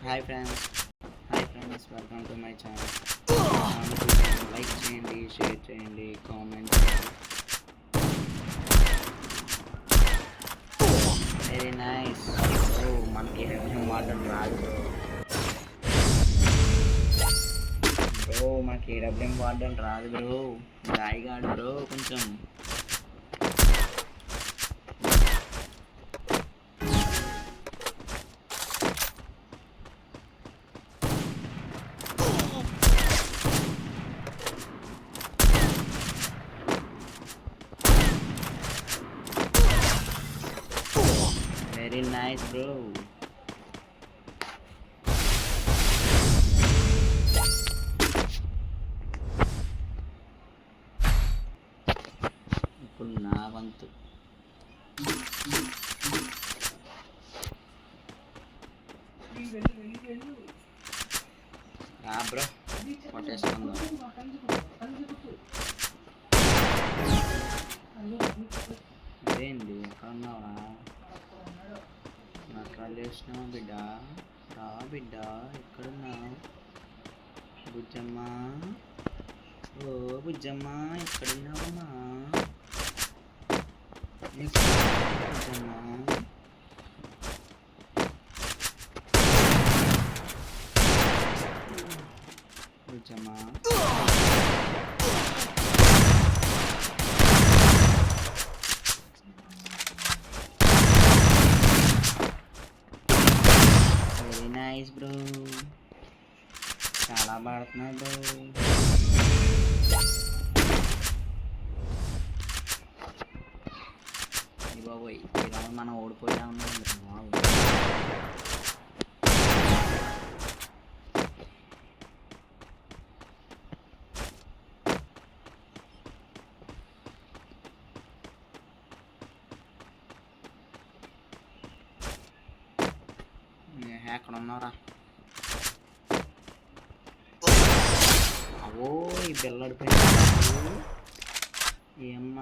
Hi friends welcome to my channel. Like చేయండి, share చేయండి, comment చేయండి. Very nice. మనకి హెవెన్ వాటర్ రాదు బ్రో, మనకి డబ్లింగ్ వాడడం రాదు బ్రో. రాయిగాడు బ్రో కొంచెం. Very nice, bro. ఇప్పుడు నా వంతు. బ్రో కొట్టేసుకుందాం. అదేంటి ఎక్కడ ఉన్నావా? నట్రాలు చేసినావు బిడ్డ. రా బిడ్డ, ఎక్కడున్నావు? బుజ్జమ్మ, ఓ బుజ్జమ్మ, ఎక్కడున్నావమ్మా? బుజ్జమ్మ, బుజ్జమ్మ. వెరీ నైస్ బ్రో, చాలా బాడుతున్నాయి బ్రో. బాబోయ్, ఈ రౌండ్ మనం ఓడిపోయా ఉన్నాం. ఎక్కడ ఉన్నారా? అవో ఈ పిల్లడిపోయింది ఏమ్మా.